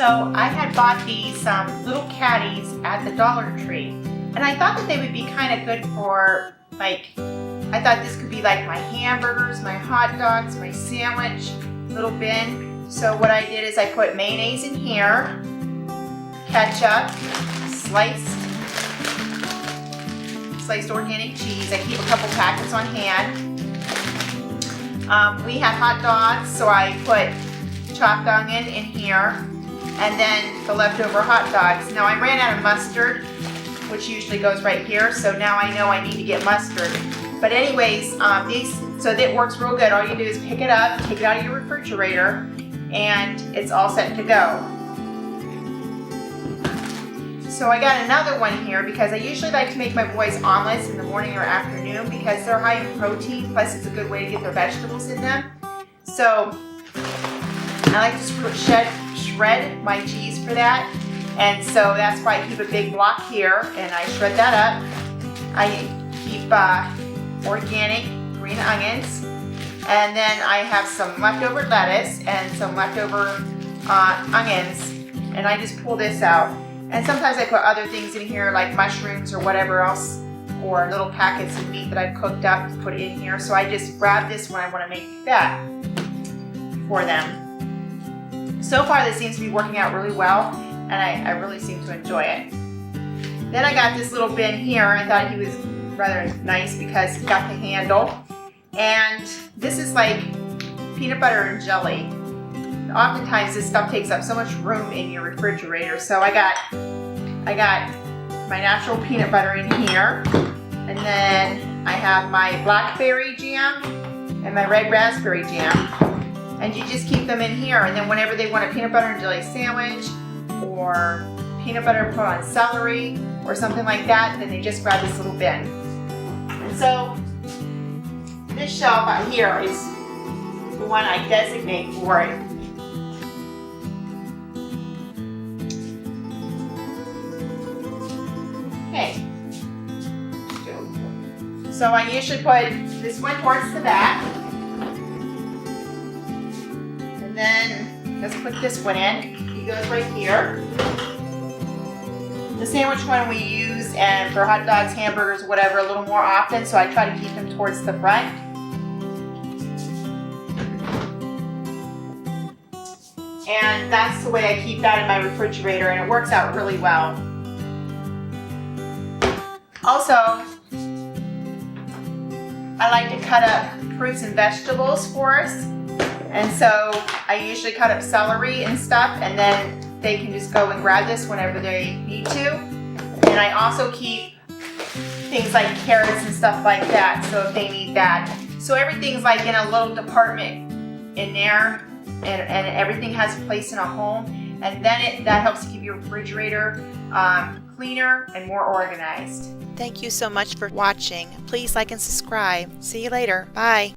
So I had bought these little caddies at the Dollar Tree, and I thought that they would be kind of good for, like, I thought this could be like my hamburgers, my hot dogs, my sandwich little bin. So what I did is I put mayonnaise in here, ketchup, sliced organic cheese. I keep a couple packets on hand. We have hot dogs, so I put chopped onion in here, and then the leftover hot dogs. Now I ran out of mustard, which usually goes right here, so now I know I need to get mustard. But anyways, so that works real good. All you do is pick it up, take it out of your refrigerator, and it's all set to go. So I got another one here because I usually like to make my boys omelets in the morning or afternoon because they're high in protein, plus it's a good way to get their vegetables in them. So I like to shred my cheese for that, and so that's why I keep a big block here and I shred that up. I keep organic green onions, and then I have some leftover lettuce and some leftover onions, and I just pull this out. And sometimes I put other things in here like mushrooms or whatever else, or little packets of meat that I've cooked up to put in here. So I just grab this when I want to make that for them. So far this seems to be working out really well, and I really seem to enjoy it. Then I got this little bin here. I thought he was rather nice because he got the handle. And this is like peanut butter and jelly. Oftentimes this stuff takes up so much room in your refrigerator. So I got my natural peanut butter in here, and then I have my blackberry jam and my red raspberry jam, and you just keep them in here, and then whenever they want a peanut butter and jelly sandwich or peanut butter put on celery or something like that, then they just grab this little bin. And so this shelf out here is the one I designate for it. Okay, so I usually put this one towards the back, and then let's put this one in. He goes right here. The sandwich one we use and for hot dogs, hamburgers, whatever, a little more often, so I try to keep them towards the front. And that's the way I keep that in my refrigerator, and it works out really well. Also, I like to cut up fruits and vegetables for us, and so I usually cut up celery and stuff, and then they can just go and grab this whenever they need to. And I also keep things like carrots and stuff like that, so if they need that. So everything's like in a little department in there, and everything has a place in a home, and then that helps to keep your refrigerator cleaner and more organized. Thank you so much for watching. Please like and subscribe. See you later. Bye.